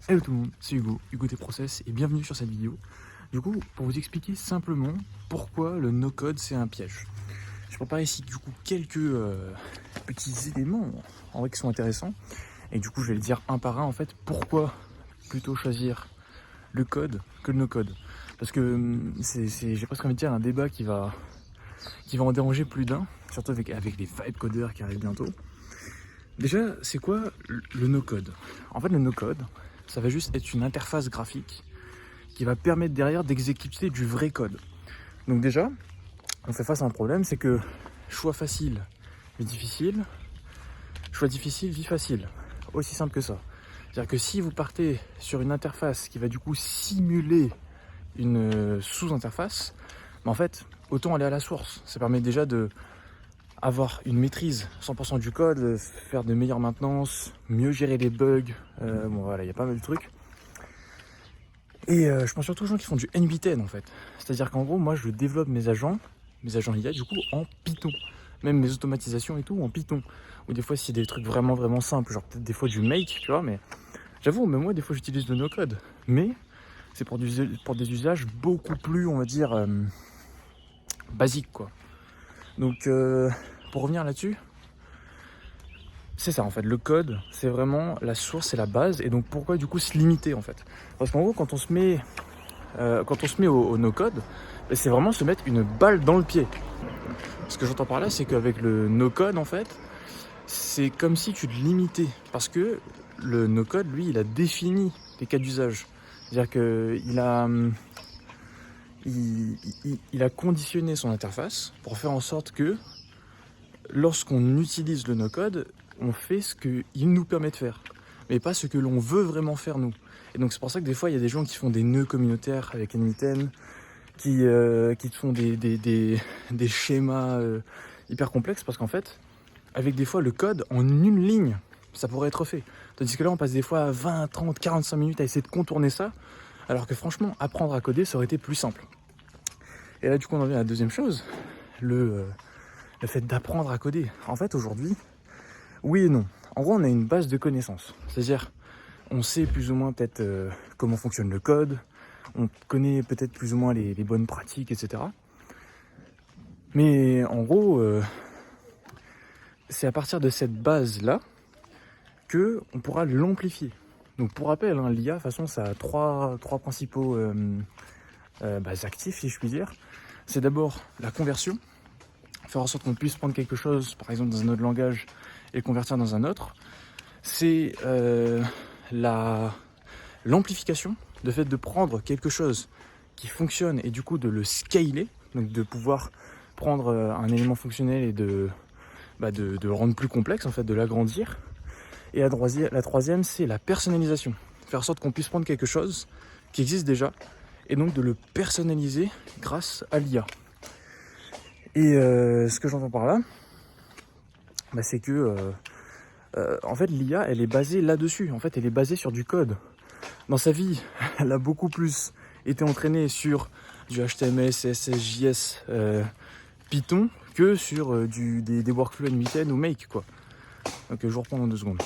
Hello tout le monde, c'est Hugo, Hugo T-Process et bienvenue sur cette vidéo. Du coup, pour vous expliquer simplement pourquoi le no-code c'est un piège. Je prépare ici du coup quelques petits éléments en vrai qui sont intéressants. Et du coup je vais le dire un par un en fait, pourquoi plutôt choisir le code que le no-code. Parce que j'ai presque envie de dire un débat qui va en déranger plus d'un, surtout avec les vibe codeurs qui arrivent bientôt. Déjà, c'est quoi le no-code? En fait, le no-code, ça va juste être une interface graphique qui va permettre derrière d'exécuter du vrai code. Donc déjà, on fait face à un problème, c'est que choix facile, vie difficile, choix difficile, vie facile. Aussi simple que ça. C'est-à-dire que si vous partez sur une interface qui va du coup simuler une sous-interface, en fait, autant aller à la source. Ça permet déjà de avoir une maîtrise 100% du code, faire de meilleures maintenances, mieux gérer les bugs, bon voilà, il y a pas mal de trucs. Et je pense surtout aux gens qui font du NB10 en fait. C'est-à-dire qu'en gros, moi je développe mes agents IA du coup en Python. Même mes automatisations et tout en Python. Ou des fois c'est des trucs vraiment simples, genre peut-être des fois du make, tu vois, mais j'avoue, même moi des fois j'utilise le no-code. Mais c'est pour des usages beaucoup plus, on va dire, basiques quoi. Donc pour revenir là-dessus, c'est ça en fait, le code c'est vraiment la source et la base. Et donc pourquoi du coup se limiter en fait? Parce qu'en gros quand on se met au no-code, c'est vraiment se mettre une balle dans le pied. Ce que j'entends par là, c'est qu'avec le no-code en fait, c'est comme si tu te limitais. Parce que le no-code, lui, il a défini les cas d'usage. C'est-à-dire qu'il a... Il a conditionné son interface pour faire en sorte que lorsqu'on utilise le no-code, on fait ce qu'il nous permet de faire, mais pas ce que l'on veut vraiment faire nous. Et donc c'est pour ça que des fois il y a des gens qui font des nœuds communautaires avec NB10, qui te font des schémas hyper complexes, parce qu'en fait, avec des fois le code en une ligne, ça pourrait être fait. Tandis que là on passe des fois 20, 30, 45 minutes à essayer de contourner ça, alors que franchement apprendre à coder ça aurait été plus simple. Et là du coup on en vient à la deuxième chose, le fait d'apprendre à coder. En fait aujourd'hui, oui et non. En gros on a une base de connaissances, c'est-à-dire on sait plus ou moins peut-être comment fonctionne le code, on connaît peut-être plus ou moins les bonnes pratiques, etc. Mais en gros, c'est à partir de cette base-là qu'on pourra l'amplifier. Donc pour rappel, hein, l'IA, de toute façon, ça a trois principaux actifs, si je puis dire. C'est d'abord la conversion, faire en sorte qu'on puisse prendre quelque chose, par exemple dans un autre langage, et le convertir dans un autre. C'est l'amplification, le fait de prendre quelque chose qui fonctionne et du coup de le scaler, donc de pouvoir prendre un élément fonctionnel et de le rendre plus complexe, en fait, de l'agrandir. Et la troisième, c'est la personnalisation, faire en sorte qu'on puisse prendre quelque chose qui existe déjà et donc de le personnaliser grâce à l'IA. Et ce que j'entends par là, c'est que en fait l'IA elle est basée là-dessus, en fait elle est basée sur du code. Dans sa vie, elle a beaucoup plus été entraînée sur du HTML, CSS, JS, Python que sur des workflows NB10 ou Make quoi. Donc je vous reprends dans 2 secondes.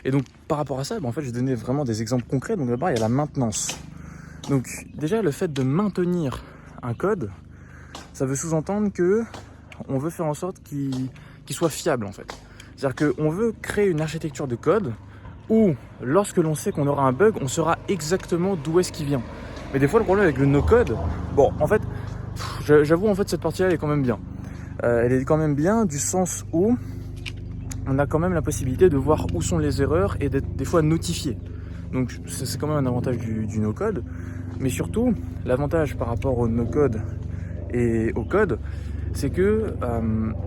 Et donc par rapport à ça, en fait je vais donner vraiment des exemples concrets. Donc d'abord il y a la maintenance. Donc déjà le fait de maintenir un code, ça veut sous-entendre que on veut faire en sorte qu'il soit fiable en fait. C'est-à-dire qu'on veut créer une architecture de code où lorsque l'on sait qu'on aura un bug, on saura exactement d'où est-ce qu'il vient. Mais des fois le problème avec le no-code, bon en fait, j'avoue en fait cette partie-là elle est quand même bien. Elle est quand même bien du sens où on a quand même la possibilité de voir où sont les erreurs et d'être des fois notifié. Donc c'est quand même un avantage du no-code. Mais surtout, l'avantage par rapport au no-code et au code, c'est que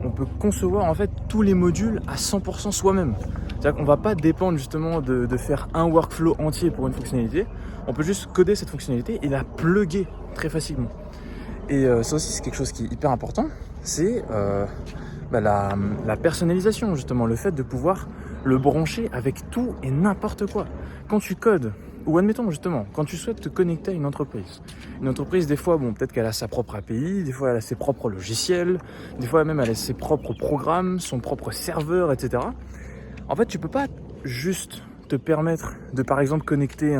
on peut concevoir en fait tous les modules à 100% soi-même. C'est-à-dire qu'on ne va pas dépendre justement de faire un workflow entier pour une fonctionnalité. On peut juste coder cette fonctionnalité et la plugger très facilement. Et ça aussi c'est quelque chose qui est hyper important, c'est la personnalisation justement, le fait de pouvoir le brancher avec tout et n'importe quoi. Quand tu codes, ou admettons justement, quand tu souhaites te connecter à une entreprise des fois, peut-être qu'elle a sa propre API, des fois elle a ses propres logiciels, des fois même elle a ses propres programmes, son propre serveur, etc. En fait, tu peux pas juste te permettre de par exemple connecter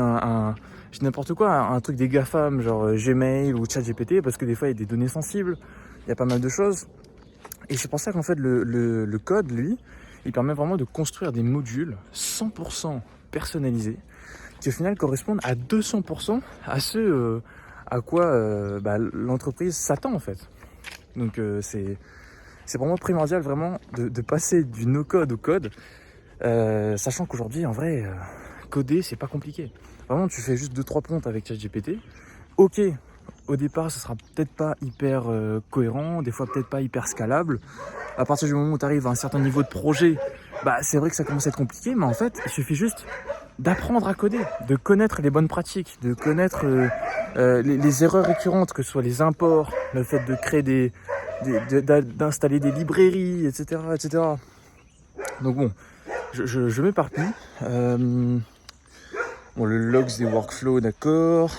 je dis n'importe quoi, un truc des GAFAM, genre Gmail ou ChatGPT, parce que des fois il y a des données sensibles, il y a pas mal de choses. Et c'est pour ça qu'en fait le code, lui, il permet vraiment de construire des modules 100% personnalisés qui au final correspondent à 200% à ce à quoi l'entreprise s'attend en fait. Donc c'est pour moi primordial vraiment de passer du no-code au code, sachant qu'aujourd'hui en vrai coder c'est pas compliqué. Vraiment tu fais juste 2-3 prompts avec ChatGPT. Ok, au départ ça sera peut-être pas hyper cohérent, des fois peut-être pas hyper scalable. À partir du moment où tu arrives à un certain niveau de projet, c'est vrai que ça commence à être compliqué, mais en fait il suffit juste d'apprendre à coder, de connaître les bonnes pratiques, de connaître les erreurs récurrentes, que ce soit les imports, le fait de créer d'installer des librairies, etc., etc. Donc bon, je m'éparpille. Bon, le logs des workflows, d'accord.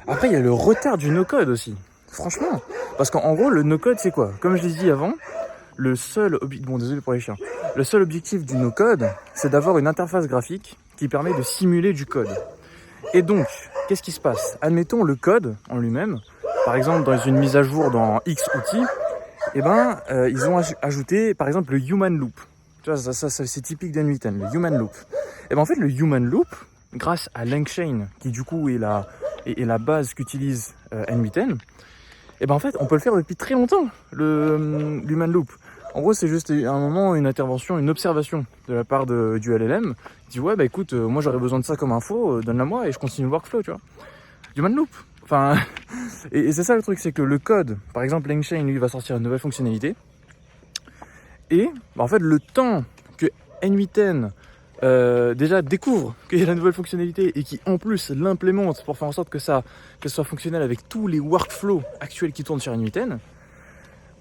Après, il y a le retard du no-code aussi. Franchement, parce qu'en gros, le no-code, c'est quoi? Comme je l'ai dit avant, le seul objectif du no-code, c'est d'avoir une interface graphique qui permet de simuler du code. Et donc, qu'est-ce qui se passe? Admettons le code en lui-même, par exemple dans une mise à jour dans X outils, ils ont ajouté par exemple le human loop. Tu vois, ça c'est typique d'N8N, le human loop. Et en fait, le human loop, grâce à LangChain, qui du coup est la base qu'utilise N8N, en fait, on peut le faire depuis très longtemps, l'human loop. En gros, c'est juste un moment, une intervention, une observation de la part du LLM. Il dit ouais, écoute, moi j'aurais besoin de ça comme info, donne-la moi et je continue le workflow, tu vois. Human loop. Enfin, et c'est ça le truc, c'est que le code, par exemple, LangChain, lui, va sortir une nouvelle fonctionnalité. Et en fait, le temps que N8N déjà découvre qu'il y a la nouvelle fonctionnalité et qui en plus l'implémente pour faire en sorte que ça soit fonctionnel avec tous les workflows actuels qui tournent sur N8N,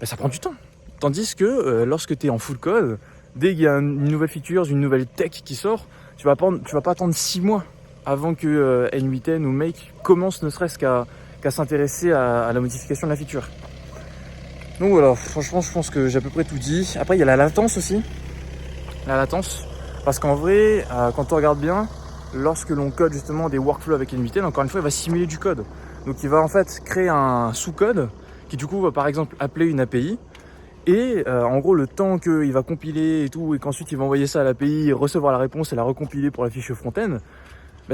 ça prend du temps. Tandis que lorsque tu es en full code, dès qu'il y a une nouvelle feature, une nouvelle tech qui sort, tu vas pas attendre 6 mois avant que N8N ou Make commence ne serait-ce qu'à s'intéresser à la modification de la feature. Donc voilà, franchement je pense que j'ai à peu près tout dit. Après il y a la latence aussi. La latence, parce qu'en vrai, quand on regarde bien, lorsque l'on code justement des workflows avec N8N, encore une fois il va simuler du code. Donc il va en fait créer un sous-code qui du coup va par exemple appeler une API. Et en gros, le temps qu'il va compiler et tout, et qu'ensuite il va envoyer ça à l'API, recevoir la réponse et la recompiler pour la fiche front-end,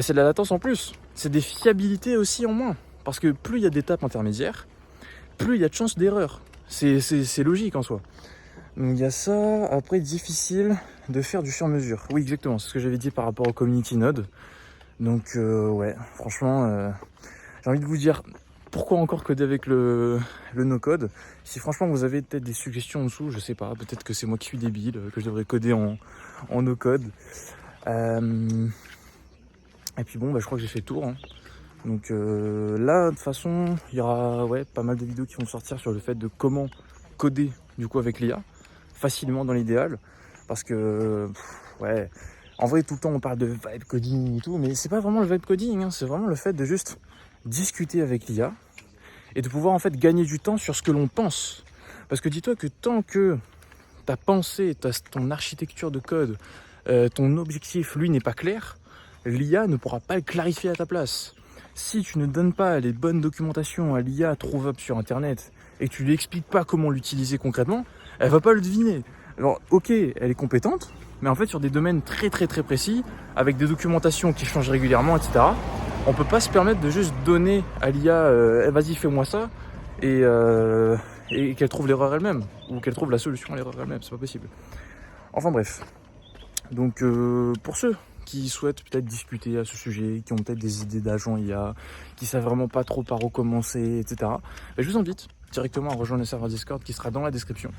c'est de la latence en plus. C'est des fiabilités aussi en moins. Parce que plus il y a d'étapes intermédiaires, plus il y a de chances d'erreur. C'est logique en soi. Donc il y a ça. Après, difficile de faire du sur-mesure. Oui, exactement. C'est ce que j'avais dit par rapport au Community Node. Donc ouais, franchement, j'ai envie de vous dire... Pourquoi encore coder avec le no-code? Si franchement vous avez peut-être des suggestions en dessous, je sais pas, peut-être que c'est moi qui suis débile, que je devrais coder en no-code. Et puis bon, je crois que j'ai fait le tour. Hein. Donc là, de toute façon, il y aura pas mal de vidéos qui vont sortir sur le fait de comment coder du coup avec l'IA, facilement dans l'idéal. Parce que, en vrai, tout le temps on parle de vibe coding et tout, mais c'est pas vraiment le vibe coding, hein, c'est vraiment le fait de juste discuter avec l'IA et de pouvoir en fait gagner du temps sur ce que l'on pense. Parce que dis-toi que tant que ta pensée, ton architecture de code, ton objectif, lui, n'est pas clair, l'IA ne pourra pas le clarifier à ta place. Si tu ne donnes pas les bonnes documentations à l'IA trouvable sur Internet et que tu lui expliques pas comment l'utiliser concrètement, elle va pas le deviner. Alors ok, elle est compétente, mais en fait sur des domaines très très très précis, avec des documentations qui changent régulièrement, etc., on peut pas se permettre de juste donner à l'IA vas-y fais-moi ça et qu'elle trouve l'erreur elle-même ou qu'elle trouve la solution à l'erreur elle-même, c'est pas possible. Enfin bref. Donc pour ceux qui souhaitent peut-être discuter à ce sujet, qui ont peut-être des idées d'agents IA, qui savent vraiment pas trop par où commencer, etc., je vous invite directement à rejoindre le serveur Discord qui sera dans la description.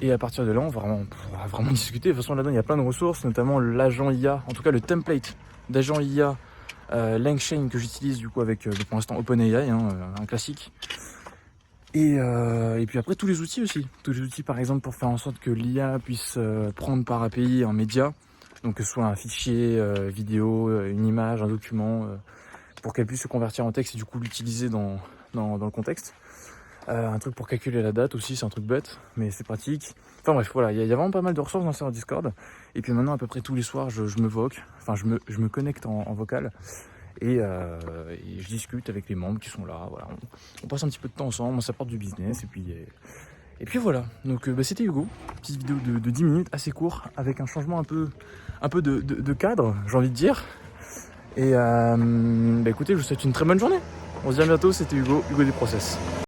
Et à partir de là, on va vraiment discuter. De toute façon, là-dedans, il y a plein de ressources, notamment l'agent IA, en tout cas le template d'agent IA LangChain que j'utilise du coup avec pour l'instant OpenAI, un classique. Et puis après tous les outils aussi. Tous les outils par exemple pour faire en sorte que l'IA puisse prendre par API un média, donc que ce soit un fichier vidéo, une image, un document, pour qu'elle puisse se convertir en texte et du coup l'utiliser dans le contexte. Un truc pour calculer la date aussi, c'est un truc bête, mais c'est pratique. Enfin bref, voilà, il y a vraiment pas mal de ressources dans le serveur Discord. Et puis maintenant, à peu près tous les soirs, je me voque, enfin je me connecte en vocal et je discute avec les membres qui sont là. Voilà, on passe un petit peu de temps ensemble, on s'apporte du business et puis voilà. Donc c'était Hugo, petite vidéo de 10 minutes, assez court, avec un changement un peu de cadre, j'ai envie de dire. Et écoutez, je vous souhaite une très bonne journée. On se dit à bientôt, c'était Hugo des Process.